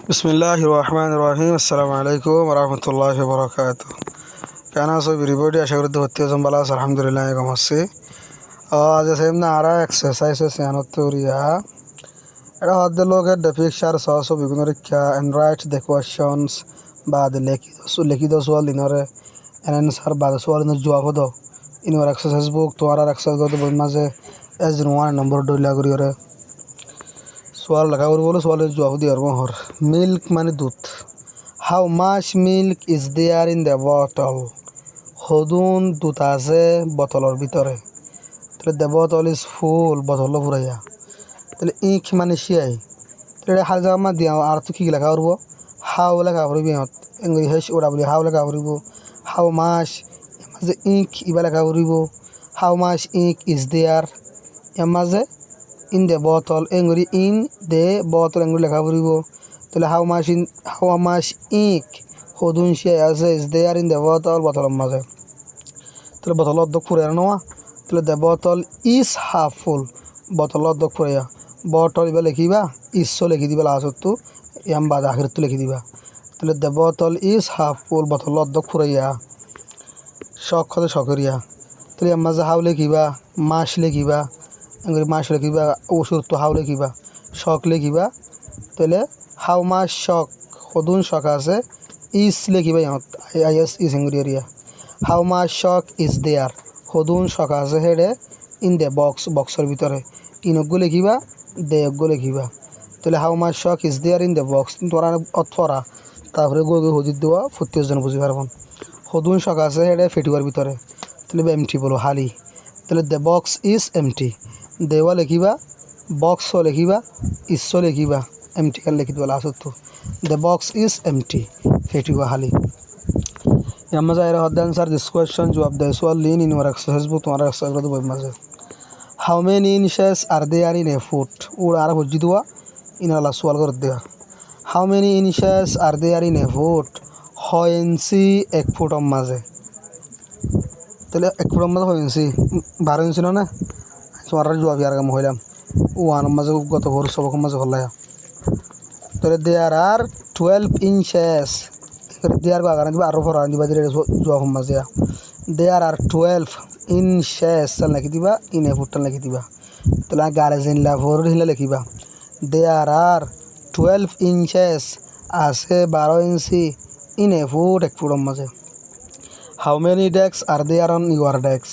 Bismillahir Rahmanir Rahim. Assalamu alaikum wa rahmatullahi wa barakatuh. Kana so everybody আশা করি ধরতে আছেন ভালো আছে আলহামদুলিল্লাহ এরকম আছে আজ সেম না আরা এক্সারসাইজ সিয়ানো তোরিয়া এটা হদ্দে লোকের দ্য পিকচার সো বিভিন্ন রিক্কা এন্ড রাইট দ্য কোয়েশ্চনস বা দ্য লিখিত সওয়াল দিনরে অ্যানসার বা সওয়াল দিন জবাব দাও ইন ওর এক্সারসাইজ বুক তোমার এক্সারসাইজ করতে বল মাঝে এজ দিন 1 নম্বর ডইলা করি ওরে সোয়াল লাগা ওর বলে সোয়ালের জবাব দিও মোহর মিল্ক মানে দুধ how much milk is there in the bottle হদুন দুধ আছে বোতলের ভিতরে তাহলে দ্য বোতল ইজ ফুল বোতল পুরাইয়া তাহলে ইক মানে শিয়াই তাহলে হার জায়গা মা দিয়া আর তো কি লেখা করব হাউ লেখা করব ইহত ইংলিশ ওরা বলি হাউ লেখা করব হাউ মাচ মাঝে ইক ইবা লেখা করব হাউ মাচ ইক ইজ দেয়ার মাঝে in the bottle engri in the bottle engri লেখা পড়িব তাহলে how much ink হদুন সে আছে is there in the bottle বোতলের মাঝে তাহলে বোতল অর্ধেক ফুরায় নেওয়া তাহলে the bottle is half full বোতল অর্ধেক ফুরাইয়া বটল ইবা লিখিবা ইসো লিখি দিবা লাস্ট এম বাদ আখির তো লিখি দিবা তাহলে the bottle is half full বোতল অর্ধেক ফুরাইয়া শখ খতে শকরিয়া তাহলে এম মাঝে হাউ লিখিবা মাস লিখিবা এঙ্গরি মাস লিখিবা ওষুধ তো হাউ লিখিবা শখ লিখিবা তাহলে হাউ মাস শখ হদুন শখ আছে ইস লিখিবা ইহত আইএস ইস এঙ্গরি এরিয়া হাউ মাস শখ ইজ দেয়ার হদুন শখ আছে হেডে ইন দ্য বক্সের ভিতরে ইনগ্য লিখিবা দেয়গ্য লিখিবা তাহলে হাউ মাস শখ is there in the box তোরা অথরা তারপরে গো হদির দেওয়া 40 জন বুঝি পারবেন হদুন শখ আছে হেডে ফেটিবার ভিতরে তাহলে এমটি বলো হালি তাহলে দ্য বক্স ইজ এমটি দেওয়া লিখিবা বক্স লিখিবা ইস লিখিবা এমটি কাল লিখি দেওয়া last the box is empty ফেটিবা হালি ইয়ার মাঝে এর হদ্দে আনসার দিস কোয়েশ্চন জবাব দেয় সোয়াল লিন ইন ওর এক্সারসাইজ বুক তোমার এক্সারসাইজ করতে বই মাঝে how many inches are they are in a foot ওর আর বুঝি দেওয়া ইনলা সোয়াল করে দেওয়া how many inches are they are in a foot হয় ইঞ্চি 1 ফুটের মাঝে তাহলে 1 ফুটের মাঝে হয় ইঞ্চি 12 ইঞ্চি না তোমার জবাব আর আমি হইলাম ওয়ান মাঝে গত ভোর সবক মাঝে হলায়া তাহলে দেয়ার আর 12 ইঞ্চেস দেয়ার গা গান দিবা আরো ফরা দিবা দিলে জবাব মাঝে দেয়ার আর 12 ইঞ্চেস লিখি দিবা ইন এ ফুট লিখি দিবা তাহলে গার্জেন লা ফোর হিলা লিখিবা দেয়ার আর 12 ইঞ্চেস আছে 12 ইঞ্চি ইন এ ফুট 1 ফুটের মাঝে how many desk are there on your desk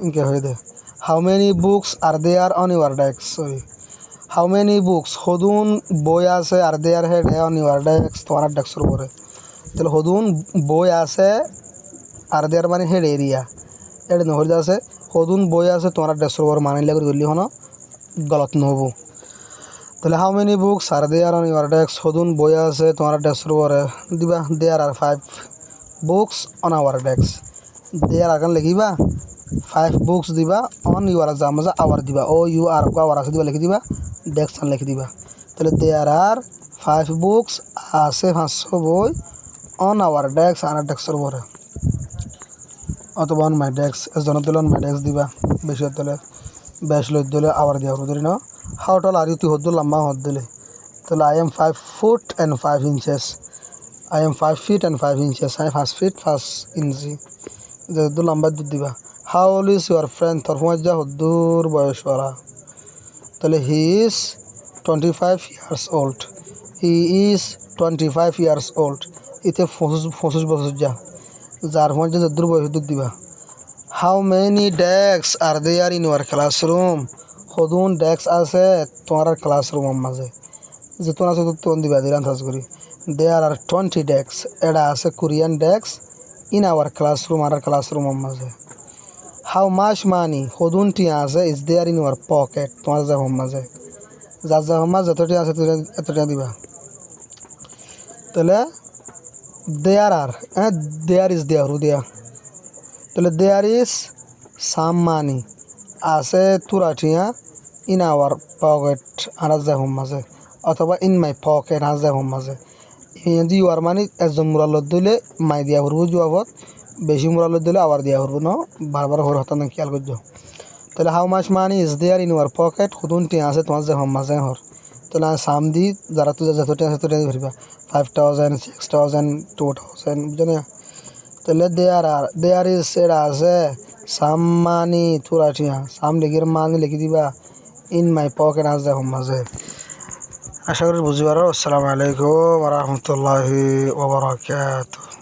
ইনকে হয়ে দে How many books are there on your desk? Sorry. How many books? হদুন বই আছে আর there head on your desk তোমার ডেস্কের উপরে তাহলে হদুন বই আছে আর there মানে হেড এরিয়া এটা নহলে আছে হদুন বই আছে তোমার ডেস্কের উপরে মানে লাগি গলি হনো গলত নহব তাহলে how many books are there on your desk হদুন বই আছে তোমার ডেস্কের উপরে দিবা there are 5 books on our desk there আগান লিখিবা 5 বুকস দিবা অন ইউর জামাজা আওয়ার দিবা ও ইউ আর আওয়ার আছে দিবা লিখি দিবা ডেস্ক লিখি দিবা তাহলে দেয়ার আর 5 বুকস আছে 500 বই অন আওয়ার ডেস্ক আর ডেস্কের উপরে অথবা অন মাই ডেস্ক এজন দিলে অন মাই ডেস্ক দিবা বেশি দিলে বেশ লই দিলে আওয়ার দিয়া হবে ধরি না হাউ টল আর ইউ হদ্দ লম্বা হদ দিলে তাহলে I am 5 foot and 5 inches I am 5 feet and 5 inches I 5 feet 5 inch যদ লম্বা দিবা How old is your friend? তোর মধ্যে হদ্দুর বয়স ওরা তাহলে he is 25 years old he is 25 years old এতে 25 বছর যা যার মধ্যে যদ্দুর বয়স হদ্দুর দিবা how many desk are there in your classroom হদুন ডেস্ক আছে তোমার ক্লাসরুমের মাঝে যে তোমার আছে তো দিবা দিলাম সাজ করি দেয়ার আর 20 ডেস্ক এটা আছে কোরিয়ান ডেস্ক ইন আওয়ার ক্লাসরুম আর ক্লাসরুমের মাঝে হাউ মাচ মানি হদুনটি আছে is there in your pocket তোমার জাহম মাঝে যার জাহম মাঝে যতটি আছে এতটা দিবা তাহলে দেয়ার আর দেয়ার ইজ দেয়ার দিয়া তাহলে দেয়ার ইজ সাম মানি আছে তুরাটিয়া ইন আওয়ার পকেট আর জাহম মাঝে অথবা ইন মাই পকেট আর জাহম মাঝে যদি ইউর মানি একজন মুরালত দিলে মাই দিয়া করবো জবাবত বেশি মুরালত দিলে আবার দিয়া করবো ন বারবার হর হতান খেয়াল করছো তাহলে how much money is there in your pocket হদুনটি আছে তোমার জাহম মাঝে হর তাহলে সাম দি যারা তো যতটা আছে ততটা ধরিবা 5000 6000 2000 বুঝছো না তাহলে দেয়ার ইজ এটা আছে সাম মানি তুরাটিয়া সাম লিখির মানি লিখি দিবা ইন মাই পকেট আছে দেখো মাঝে আশা করি বুঝিবার আসসালামু আলাইকুম ওয়া রাহমাতুল্লাহি ওয়া বারাকাতুহু